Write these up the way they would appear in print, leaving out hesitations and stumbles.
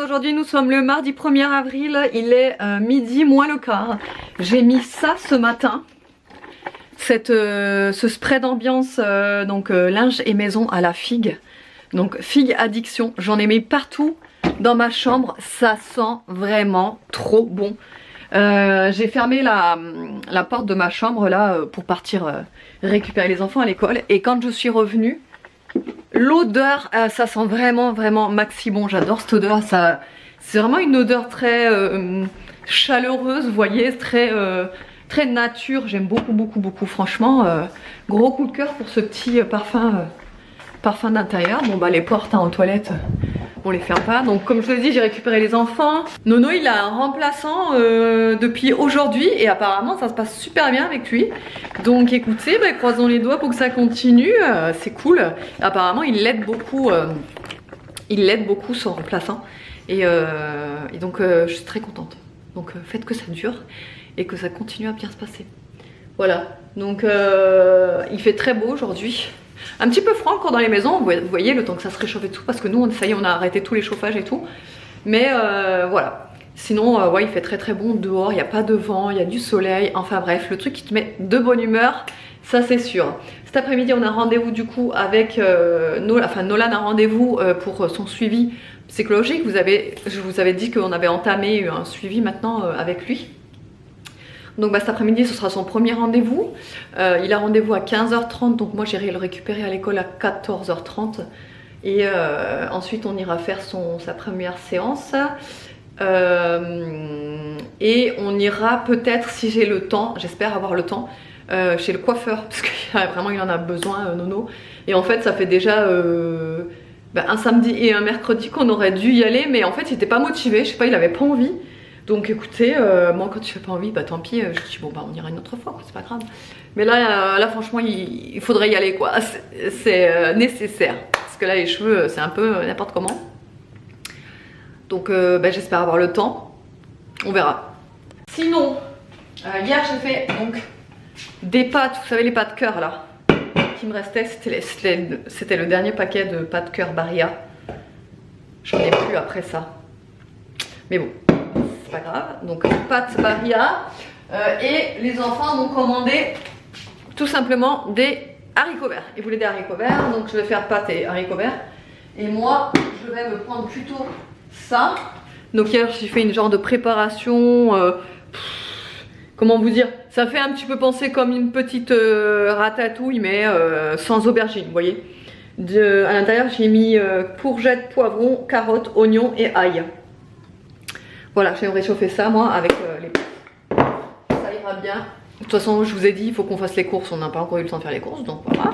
d'aujourd'hui, nous sommes le mardi 1er avril, il est midi moins le quart. J'ai mis ça ce matin, ce spray d'ambiance, linge et maison à la figue. Donc figue addiction, j'en ai mis partout dans ma chambre, ça sent vraiment trop bon. J'ai fermé la porte de ma chambre là pour partir récupérer les enfants à l'école, et quand je suis revenue, l'odeur, ça sent vraiment maxi bon. J'adore cette odeur, c'est vraiment une odeur très chaleureuse, vous voyez, très nature. J'aime beaucoup, franchement, gros coup de cœur pour ce petit parfum d'intérieur. Bon bah les portes aux toilettes, on les ferme pas. Donc comme je vous l'ai dit, j'ai récupéré les enfants. Nono il a un remplaçant depuis aujourd'hui et apparemment ça se passe super bien avec lui. Donc écoutez, bah, croisons les doigts pour que ça continue, c'est cool. Apparemment il l'aide beaucoup, son remplaçant. Et donc je suis très contente. Donc faites que ça dure et que ça continue à bien se passer. Voilà, donc il fait très beau aujourd'hui. Un petit peu froid encore dans les maisons, vous voyez, le temps que ça se réchauffe et tout, parce que nous, ça y est, on a arrêté tous les chauffages et tout. Mais voilà, sinon, ouais, il fait très bon dehors, il n'y a pas de vent, il y a du soleil, enfin bref, le truc qui te met de bonne humeur, ça c'est sûr. Cet après-midi, on a rendez-vous du coup avec Nolan a rendez-vous pour son suivi psychologique. Je vous avais dit qu'on avait entamé un suivi maintenant avec lui. Donc bah, cet après-midi ce sera son premier rendez-vous. Il a rendez-vous à 15h30, donc moi j'irai le récupérer à l'école à 14h30. Et ensuite on ira faire sa première séance. Et on ira peut-être, si j'ai le temps, j'espère avoir le temps, chez le coiffeur, parce que vraiment il en a besoin, Nono. Et en fait ça fait déjà un samedi et un mercredi qu'on aurait dû y aller, mais en fait il n'était pas motivé, je sais pas, il avait pas envie. Donc écoutez, moi quand tu fais pas envie, bah tant pis, je dis bon bah on ira une autre fois, c'est pas grave. Mais là franchement il faudrait y aller quoi, c'est nécessaire. Parce que là les cheveux c'est un peu n'importe comment. Donc j'espère avoir le temps, on verra. Sinon, hier j'ai fait donc des pâtes, vous savez les pâtes cœur là, qui me restaient, c'était le dernier paquet de pâtes cœur Barilla. J'en ai plus après ça. Mais bon. Pas grave, donc pâtes Barilla, et les enfants m'ont commandé tout simplement des haricots verts. Ils voulaient des haricots verts, donc je vais faire pâtes et haricots verts. Et moi, je vais me prendre plutôt ça. Donc hier, j'ai fait une genre de préparation, comment vous dire, ça fait un petit peu penser comme une petite ratatouille, mais sans aubergine, vous voyez. À l'intérieur, j'ai mis courgettes, poivrons, carottes, oignons et ail. Voilà, je vais réchauffer ça moi avec les pâtes. Ça ira bien. De toute façon, je vous ai dit, il faut qu'on fasse les courses. On n'a pas encore eu le temps de faire les courses, donc voilà.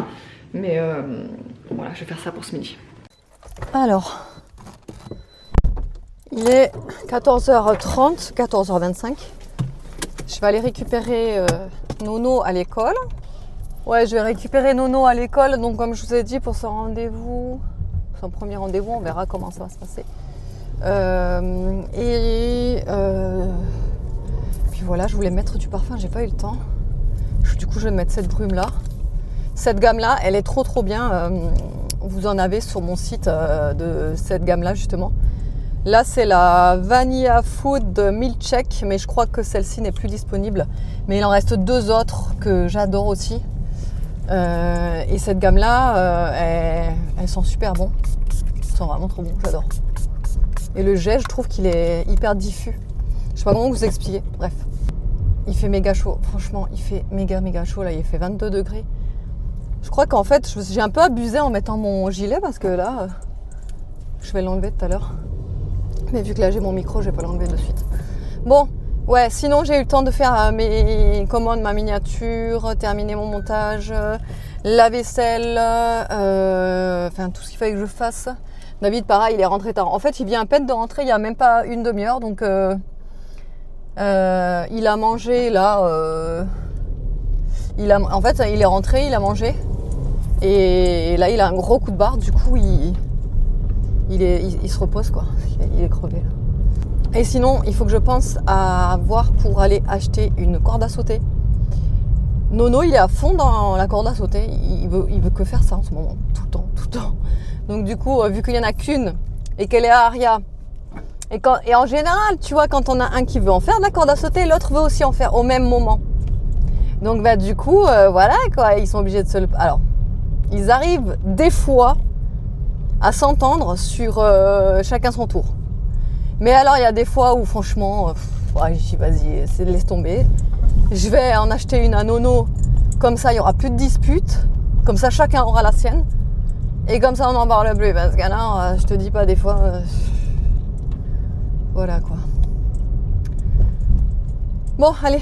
Mais voilà, je vais faire ça pour ce midi. Alors, il est 14h30, 14h25. Je vais aller récupérer Nono à l'école. Ouais, je vais récupérer Nono à l'école. Donc comme je vous ai dit, pour son rendez-vous, son premier rendez-vous, on verra comment ça va se passer. Puis voilà, je voulais mettre du parfum, j'ai pas eu le temps. Du coup, je vais mettre cette brume là. Cette gamme là, elle est trop bien. Vous en avez sur mon site de cette gamme là justement. Là, c'est la Vanilla Food Milkshake, mais je crois que celle-ci n'est plus disponible. Mais il en reste deux autres que j'adore aussi. Et cette gamme là, elles sont super bons. Elles sont vraiment trop bons, j'adore. Et le jet, je trouve qu'il est hyper diffus. Je sais pas comment vous expliquer. Bref, il fait méga chaud. Franchement, il fait méga chaud. Là, il fait 22 degrés. Je crois qu'en fait, j'ai un peu abusé en mettant mon gilet parce que là, je vais l'enlever tout à l'heure. Mais vu que là, j'ai mon micro, je vais pas l'enlever de suite. Bon, ouais, sinon, j'ai eu le temps de faire mes commandes, ma miniature, terminer mon montage, la vaisselle, enfin, tout ce qu'il fallait que je fasse. David, pareil, il est rentré tard. En fait, il vient à peine de rentrer, il n'y a même pas une demi-heure. Donc, il a mangé là. En fait, il est rentré, il a mangé. Et là, il a un gros coup de barre. Du coup, il se repose, quoi. Il est crevé. Là. Et sinon, il faut que je pense à voir pour aller acheter une corde à sauter. Nono, il est à fond dans la corde à sauter. Il veut que faire ça en ce moment. Tout le temps. Donc du coup, vu qu'il n'y en a qu'une et qu'elle est à Aria Et en général, tu vois, quand on a un qui veut en faire de la corde à sauter, l'autre veut aussi en faire au même moment. Donc bah du coup, voilà quoi, ils sont obligés de se... Alors, ils arrivent des fois à s'entendre sur chacun son tour. Mais alors, il y a des fois où franchement, ouais, je dis vas-y, laisse tomber. Je vais en acheter une à Nono, comme ça il n'y aura plus de disputes, comme ça chacun aura la sienne. Et comme ça on n'en parle plus, parce que là, je te dis pas des fois... Voilà quoi. Bon, allez,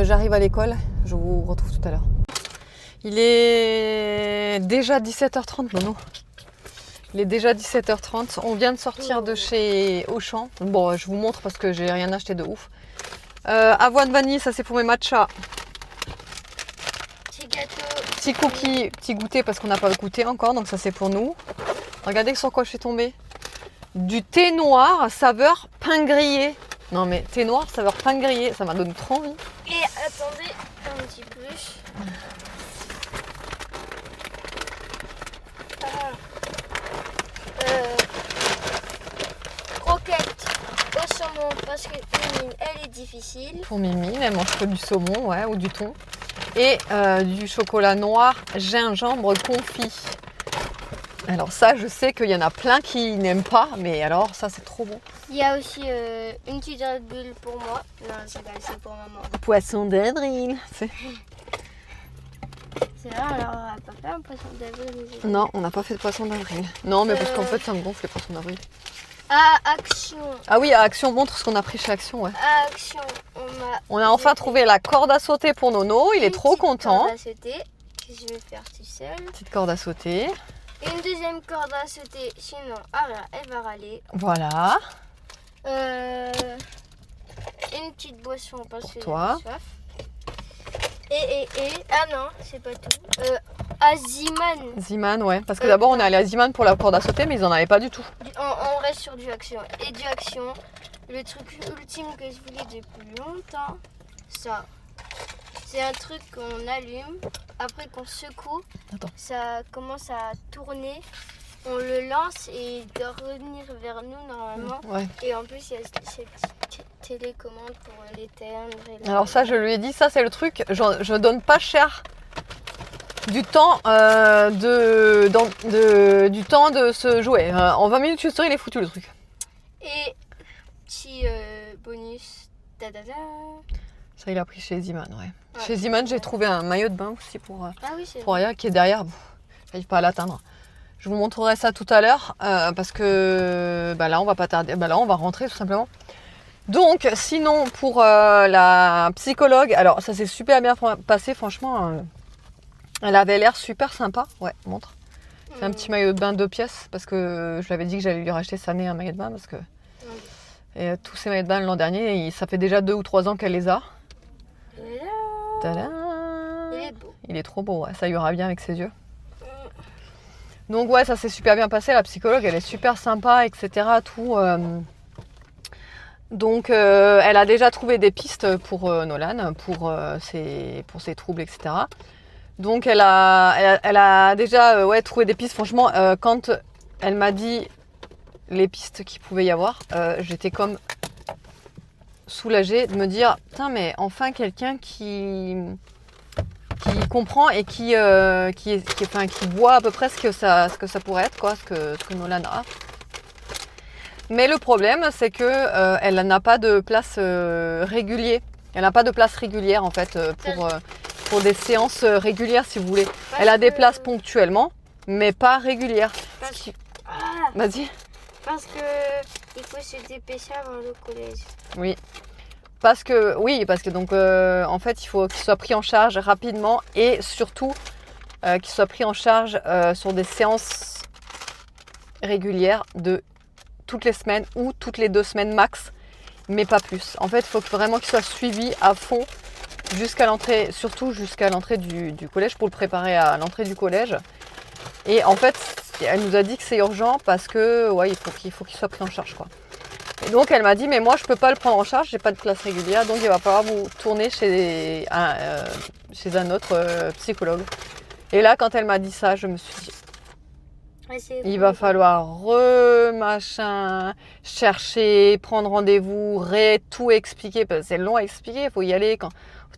j'arrive à l'école. Je vous retrouve tout à l'heure. Il est déjà 17h30, Nono. Il est déjà 17h30. On vient de sortir de chez Auchan. Bon, je vous montre parce que j'ai rien acheté de ouf. Avoine vanille, ça c'est pour mes matchas. Petit gâteau. Petit cookie, petit goûter parce qu'on n'a pas goûté encore, donc ça c'est pour nous. Regardez sur quoi je suis tombée. Du thé noir saveur pain grillé. Non mais thé noir saveur pain grillé, ça m'a donné trop envie. Et attendez un petit peu. Croquette au saumon parce que Mimine, elle est difficile. Pour Mimi, elle mange que du saumon, ouais, ou du thon. Et du chocolat noir gingembre confit. Alors ça, je sais qu'il y en a plein qui n'aiment pas, mais alors ça, c'est trop bon. Il y a aussi une petite Red Bull pour moi. Non, c'est pour maman. Poisson d'avril. C'est vrai, alors on n'a pas fait un poisson d'avril. Non, on n'a pas fait de poisson d'avril. Non, mais parce qu'en fait, ça me gonfle les poissons d'avril. À Action. Ah oui, à Action, montre ce qu'on a pris chez Action, ouais. À Action, On a enfin trouvé la corde à sauter pour Nono, il est trop content. Corde à sauter, que je vais faire tout seul. Petite corde à sauter. Une deuxième corde à sauter, sinon elle va râler. Voilà. Une petite boisson parce Pour que toi. j'ai soif. Ah non, c'est pas tout. À Ziman, Ziman, ouais. Parce que d'abord, on est allé à Ziman pour la corde à sauter, mais ils en avaient pas du tout. on reste sur du Action. Et du Action, le truc ultime que je voulais depuis longtemps, ça. C'est un truc qu'on allume, après qu'on secoue, Attends. ça commence à tourner. On le lance et il doit revenir vers nous normalement. Ouais. Et en plus, il y a cette petite télécommande pour l'éteindre. Alors ça, je lui ai dit, ça c'est le truc, je donne pas cher du temps, du temps de se jouer. En 20 minutes, je suis sûre, il est foutu le truc. Et petit bonus, ta-da-da. Ça, il a pris chez Ziman, ouais. Chez Ziman, j'ai trouvé un maillot de bain aussi pour Aya qui est derrière. J'arrive pas à l'atteindre. Je vous montrerai ça tout à l'heure parce que là, on va pas tarder. Là, on va rentrer tout simplement. Donc, sinon, pour la psychologue, alors ça s'est super bien passé, franchement. Elle avait l'air super sympa. Ouais, montre. C'est un petit maillot de bain 2 pièces parce que je lui avais dit que j'allais lui racheter cette année un maillot de bain parce que et, tous ces maillots de bain l'an dernier, ça fait déjà 2 ou 3 ans qu'elle les a. Tada. Il est beau. Il est trop beau, ouais. Ça ira bien avec ses yeux. Donc ouais, ça s'est super bien passé. La psychologue, elle est super sympa, etc. Tout. Donc elle a déjà trouvé des pistes pour Nolan, pour ses troubles, etc. Donc elle a déjà trouvé des pistes. Franchement, quand elle m'a dit les pistes qu'il pouvait y avoir, j'étais comme soulagée de me dire putain, mais enfin quelqu'un qui comprend et qui voit à peu près ce que ça pourrait être, quoi, ce que Nolan a. Mais le problème, c'est que elle n'a pas de place régulière. Elle n'a pas de place régulière en fait pour des séances régulières, si vous voulez. Elle a des places ponctuellement, mais pas régulières. Vas-y. Parce que il faut se dépêcher avant le collège. Oui. Parce que donc en fait il faut qu'il soit pris en charge rapidement et surtout qu'il soit pris en charge sur des séances régulières de toutes les semaines ou toutes les 2 semaines max, mais pas plus. En fait, il faut vraiment qu'il soit suivi à fond jusqu'à l'entrée, surtout jusqu'à l'entrée du collège pour le préparer à l'entrée du collège. Et en fait, elle nous a dit que c'est urgent parce que il faut qu'il soit pris en charge, quoi. Et donc elle m'a dit mais moi je peux pas le prendre en charge, j'ai pas de place régulière, donc il va falloir vous tourner chez un autre psychologue. Et là quand elle m'a dit ça, je me suis dit Ouais, c'est Il fou. va falloir machin, chercher, prendre rendez-vous, tout expliquer, parce que c'est long à expliquer, il faut y aller,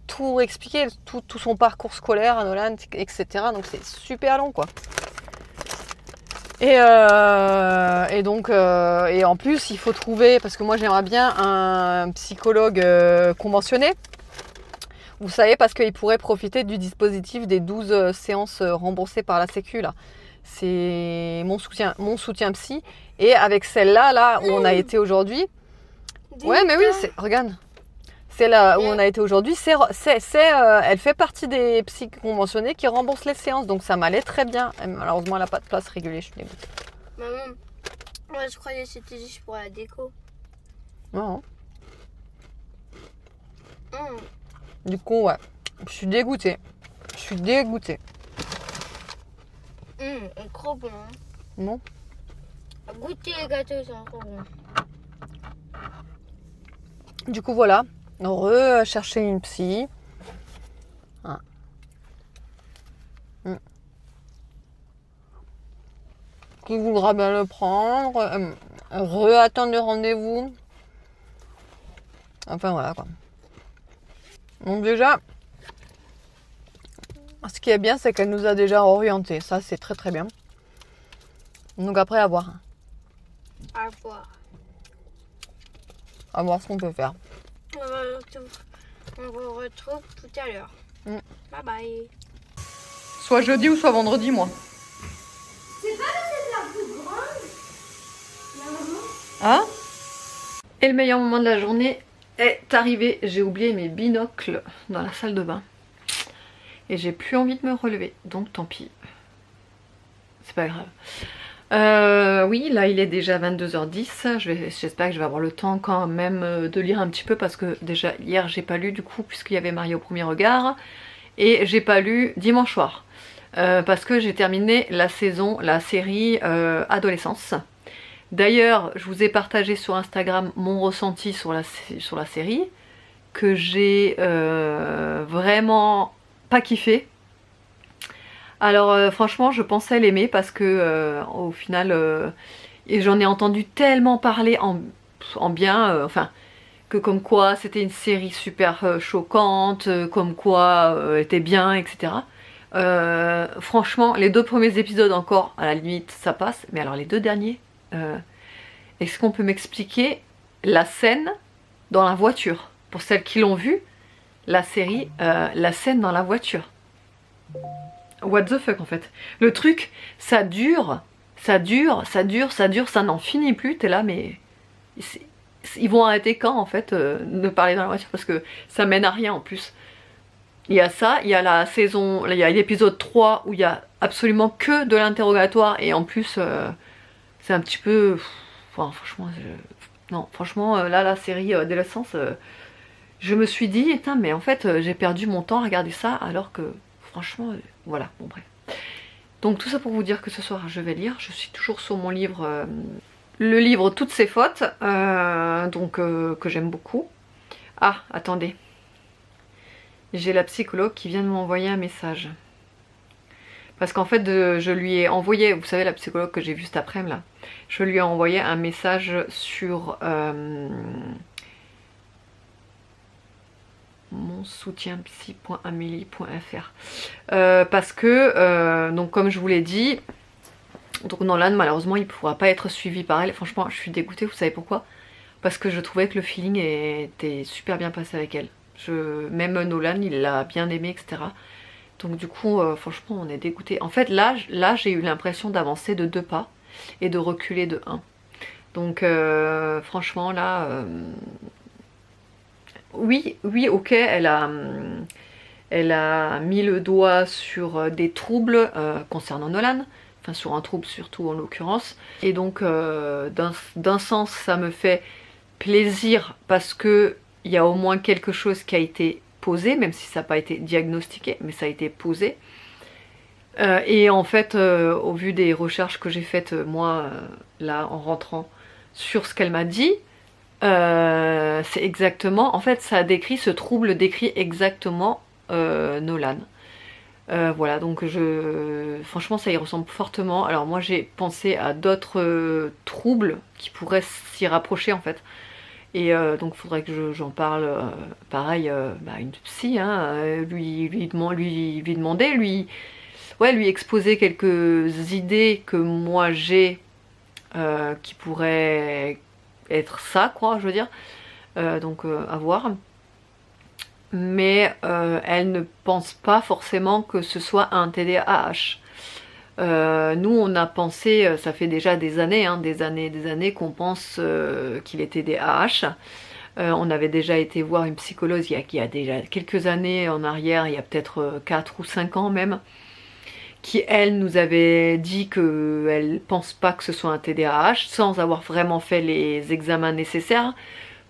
tout expliquer, tout son parcours scolaire à Nolan, etc. Donc c'est super long, quoi. Et donc, et en plus, il faut trouver, parce que moi j'aimerais bien un psychologue conventionné. Vous savez, parce qu'il pourrait profiter du dispositif des 12 séances remboursées par la Sécu, là. C'est mon soutien psy. Et avec celle-là, là où on a été aujourd'hui. Ouais, mais oui, regarde. C'est là où on a été aujourd'hui. Elle fait partie des psy conventionnés qui remboursent les séances. Donc ça m'allait très bien. Et malheureusement, elle n'a pas de place régulée. Je suis dégoûtée. Maman, moi je croyais que c'était juste pour la déco. Non. Hum. Du coup, ouais. Je suis dégoûtée. Trop bon. Hein. Non. Goûter les gâteaux, c'est trop bon. Du coup, voilà. Chercher une psy. Ah. Qui voudra bien le prendre. Attendre le rendez-vous. Enfin, voilà, quoi. Donc déjà, ce qui est bien, c'est qu'elle nous a déjà orientés. Ça, c'est très très bien. Donc après, à voir. À voir. À voir ce qu'on peut faire. On vous retrouve tout à l'heure. Bye bye. Soit jeudi ou soit vendredi, moi. C'est pas la plus grande, la maman. Hein? Et le meilleur moment de la journée est arrivé. J'ai oublié mes binocles dans la salle de bain. Et j'ai plus envie de me relever. Donc tant pis. C'est pas grave. Oui, là il est déjà 22h10. J'espère que je vais avoir le temps quand même de lire un petit peu. Parce que déjà hier j'ai pas lu du coup. Puisqu'il y avait Marie au premier regard. Et j'ai pas lu dimanche soir. Parce que j'ai terminé la série Adolescence. D'ailleurs, je vous ai partagé sur Instagram mon ressenti sur la série, que j'ai vraiment pas kiffé. Alors franchement, je pensais l'aimer parce que au final, et j'en ai entendu tellement parler en bien, enfin, que comme quoi c'était une série super choquante, comme quoi elle était bien, etc. Franchement, les 2 premiers épisodes encore, à la limite, ça passe, mais alors les 2 derniers... est-ce qu'on peut m'expliquer la scène dans la voiture? Pour celles qui l'ont vu, la série, la scène dans la voiture. What the fuck en fait. Le truc, ça dure, ça n'en finit plus. T'es là, mais ils vont arrêter quand en fait de parler dans la voiture? Parce que ça mène à rien en plus. Il y a ça, il y a la saison, il y a l'épisode 3 où il y a absolument que de l'interrogatoire et en plus c'est un petit peu... Enfin, franchement, non, franchement, là, la série Adolescence, je me suis dit, putain, mais en fait, j'ai perdu mon temps à regarder ça, alors que, franchement, voilà, bon, bref. Donc, tout ça pour vous dire que ce soir, je vais lire. Je suis toujours sur mon livre, le livre Toutes ses fautes, donc, que j'aime beaucoup. Ah, attendez. J'ai la psychologue qui vient de m'envoyer un message. Parce qu'en fait, je lui ai envoyé, vous savez, la psychologue que j'ai vue cet après-midi là, je lui ai envoyé un message sur monsoutienpsy.amelie.fr parce que, donc comme je vous l'ai dit, donc Nolan malheureusement il ne pourra pas être suivi par elle. Franchement, je suis dégoûtée, vous savez pourquoi? Parce que je trouvais que le feeling était super bien passé avec elle. Même Nolan, il l'a bien aimé, etc. Donc du coup, franchement, on est dégoûté. En fait, là j'ai eu l'impression d'avancer de 2 pas et de reculer de 1. Donc franchement, là... oui, ok, elle a mis le doigt sur des troubles concernant Nolan. Enfin, sur un trouble surtout en l'occurrence. Et donc, d'un sens, ça me fait plaisir parce que il y a au moins quelque chose qui a été posé, même si ça n'a pas été diagnostiqué, mais ça a été posé. Et en fait, au vu des recherches que j'ai faites, moi, là, en rentrant sur ce qu'elle m'a dit, c'est exactement... En fait, ce trouble décrit exactement Nolan. Voilà, donc franchement ça y ressemble fortement. Alors moi j'ai pensé à d'autres troubles qui pourraient s'y rapprocher en fait. Et donc il faudrait que j'en parle, pareil, à une psy, hein, lui demander, lui exposer quelques idées que moi j'ai qui pourraient être ça, quoi, je veux dire. Donc à voir. Mais elle ne pense pas forcément que ce soit un TDAH. Nous on a pensé, ça fait déjà des années, hein, des années qu'on pense qu'il est TDAH. On avait déjà été voir une psychologue il y a déjà quelques années en arrière, il y a peut-être 4 ou 5 ans même, qui elle nous avait dit qu'elle pense pas que ce soit un TDAH sans avoir vraiment fait les examens nécessaires,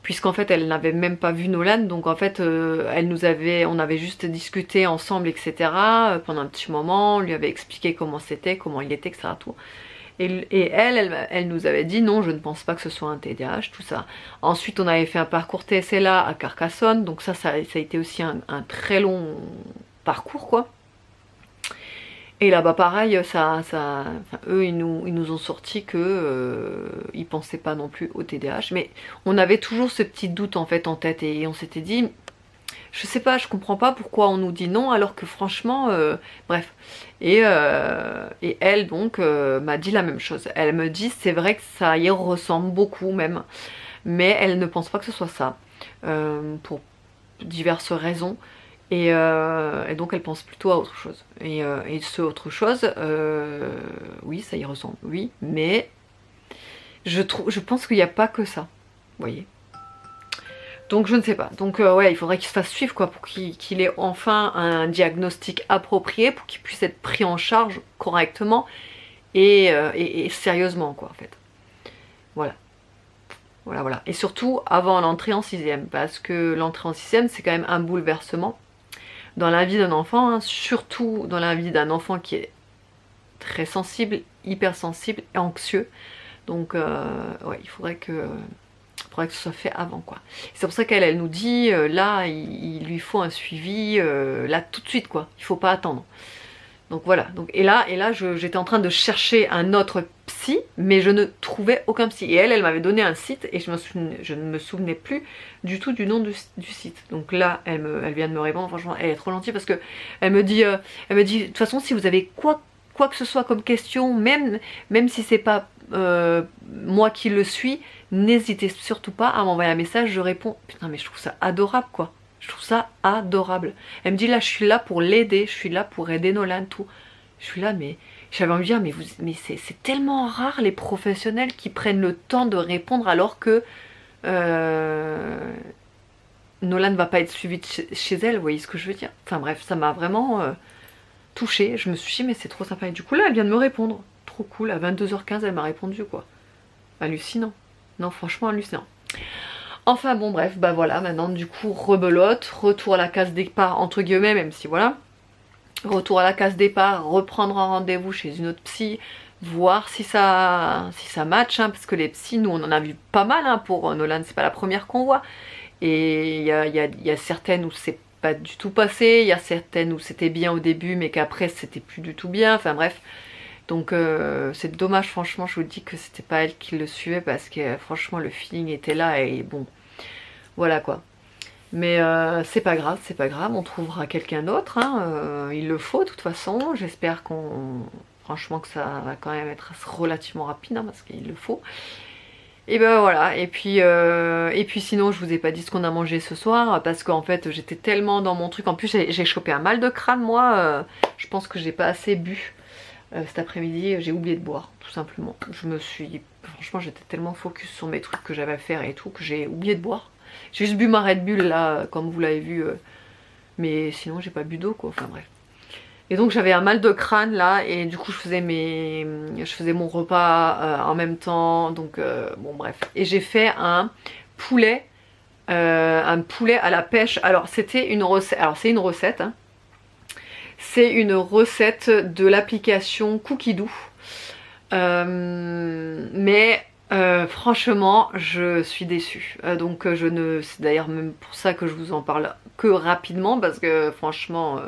puisqu'en fait elle n'avait même pas vu Nolan, donc en fait on avait juste discuté ensemble, etc. Pendant un petit moment, on lui avait expliqué comment c'était, comment il était, etc. Tout. Et elle nous avait dit non, je ne pense pas que ce soit un TDAH, tout ça. Ensuite, on avait fait un parcours TSLA à Carcassonne, donc ça a été aussi un très long parcours, quoi. Et là-bas, pareil, eux, ils nous ont sorti que ils pensaient pas non plus au TDAH, mais on avait toujours ce petit doute en fait en tête, et on s'était dit, je sais pas, je comprends pas pourquoi on nous dit non, alors que franchement, bref. Et elle donc m'a dit la même chose. Elle me dit, c'est vrai que ça y ressemble beaucoup même, mais elle ne pense pas que ce soit ça, pour diverses raisons. Et donc elle pense plutôt à autre chose. Et ce autre chose, oui, ça y ressemble, oui, mais je pense qu'il n'y a pas que ça, vous voyez. Donc je ne sais pas. Donc ouais, il faudrait qu'il se fasse suivre, quoi, pour qu'il ait enfin un diagnostic approprié, pour qu'il puisse être pris en charge correctement et sérieusement, quoi, en fait. Voilà. Voilà, voilà. Et surtout avant l'entrée en 6ème, parce que l'entrée en 6ème, c'est quand même un bouleversement dans la vie d'un enfant, hein, surtout dans la vie d'un enfant qui est très sensible, hypersensible et anxieux. Donc ouais, il faudrait que ce soit fait avant, quoi. C'est pour ça qu'elle nous dit là il lui faut un suivi là tout de suite, quoi. Il faut pas attendre. Donc voilà. Donc, et là j'étais en train de chercher un autre psy, mais je ne trouvais aucun psy. Et elle m'avait donné un site et je ne me souvenais plus du tout du nom du site. Donc là, elle vient de me répondre. Franchement, elle est trop gentille, parce que elle me dit de toute façon, si vous avez quoi que ce soit comme question, même si c'est pas moi qui le suis, n'hésitez surtout pas à m'envoyer un message, je réponds. Putain, mais je trouve ça adorable, quoi. Je trouve ça adorable. Elle me dit là, je suis là pour l'aider, je suis là pour aider Nolan, tout. Je suis là, mais j'avais envie de dire, mais c'est tellement rare les professionnels qui prennent le temps de répondre, alors que Nolan ne va pas être suivi chez elle, vous voyez ce que je veux dire. Enfin bref, ça m'a vraiment touchée. Je me suis dit, mais c'est trop sympa. Et du coup là, elle vient de me répondre. Trop cool, à 22h15, elle m'a répondu, quoi. Hallucinant. Non, franchement hallucinant. Enfin bon, bref, bah voilà, maintenant du coup, rebelote, retour à la case départ, entre guillemets, même si voilà. Retour à la case départ, reprendre un rendez-vous chez une autre psy, voir si ça match, hein, parce que les psys, nous on en a vu pas mal, hein, pour Nolan, c'est pas la première qu'on voit. Et il y a certaines où c'est pas du tout passé, il y a certaines où c'était bien au début, mais qu'après c'était plus du tout bien, enfin bref. Donc c'est dommage, franchement, je vous dis que c'était pas elle qui le suivait, parce que franchement le feeling était là, et bon, voilà, quoi. Mais c'est pas grave, on trouvera quelqu'un d'autre, hein, il le faut de toute façon. J'espère franchement que ça va quand même être relativement rapide, hein, parce qu'il le faut. Et ben voilà, et puis sinon je vous ai pas dit ce qu'on a mangé ce soir, parce qu'en fait j'étais tellement dans mon truc. En plus j'ai chopé un mal de crâne, moi, je pense que j'ai pas assez bu cet après-midi, j'ai oublié de boire, tout simplement. Franchement j'étais tellement focus sur mes trucs que j'avais à faire et tout, que j'ai oublié de boire. J'ai juste bu ma Red Bull là, comme vous l'avez vu, mais sinon j'ai pas bu d'eau, quoi, enfin bref. Et donc j'avais un mal de crâne là, et du coup je faisais mon repas en même temps, donc bon bref. Et j'ai fait un poulet à la pêche. Alors c'était une recette, c'est une recette, hein. C'est une recette de l'application Cookidoo, mais franchement je suis déçue, donc c'est d'ailleurs même pour ça que je vous en parle que rapidement, parce que franchement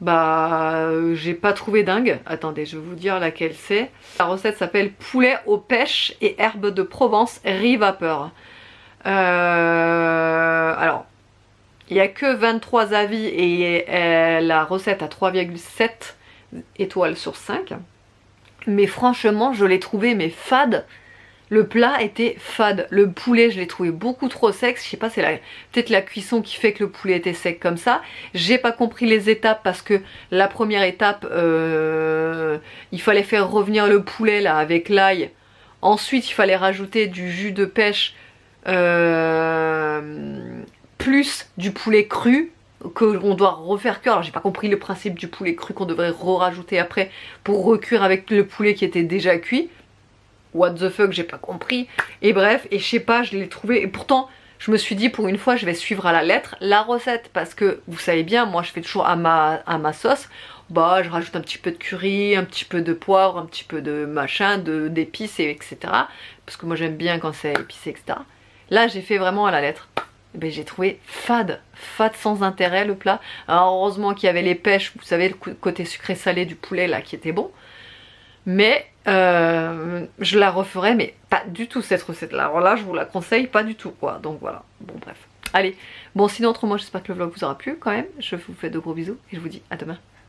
bah j'ai pas trouvé dingue. Attendez, je vais vous dire laquelle c'est. La recette s'appelle poulet aux pêches et herbes de Provence riz vapeur. Alors, il n'y a que 23 avis et la recette a 3,7 étoiles sur 5. Mais franchement, je l'ai trouvé mais fade. Le plat était fade. Le poulet, je l'ai trouvé beaucoup trop sec. Je sais pas, c'est peut-être la cuisson qui fait que le poulet était sec comme ça. J'ai pas compris les étapes parce que la première étape, il fallait faire revenir le poulet là avec l'ail. Ensuite, il fallait rajouter du jus de pêche plus du poulet cru qu'on doit refaire cuire. Alors j'ai pas compris le principe du poulet cru qu'on devrait rajouter après pour recuire avec le poulet qui était déjà cuit. What the fuck, j'ai pas compris. Et bref, et je sais pas, je l'ai trouvé. Et pourtant, je me suis dit pour une fois, je vais suivre à la lettre la recette parce que vous savez bien, moi je fais toujours à ma sauce. Bah, je rajoute un petit peu de curry, un petit peu de poivre, un petit peu de machin, d'épices, etc. Parce que moi j'aime bien quand c'est épicé, etc. Là, j'ai fait vraiment à la lettre. Ben, j'ai trouvé fade sans intérêt le plat. Alors heureusement qu'il y avait les pêches, vous savez, le côté sucré salé du poulet là qui était bon. Mais je la referai, mais pas du tout cette recette là. Alors là, je vous la conseille pas du tout quoi. Donc voilà, bon bref. Allez, bon sinon autrement j'espère que le vlog vous aura plu quand même. Je vous fais de gros bisous et je vous dis à demain.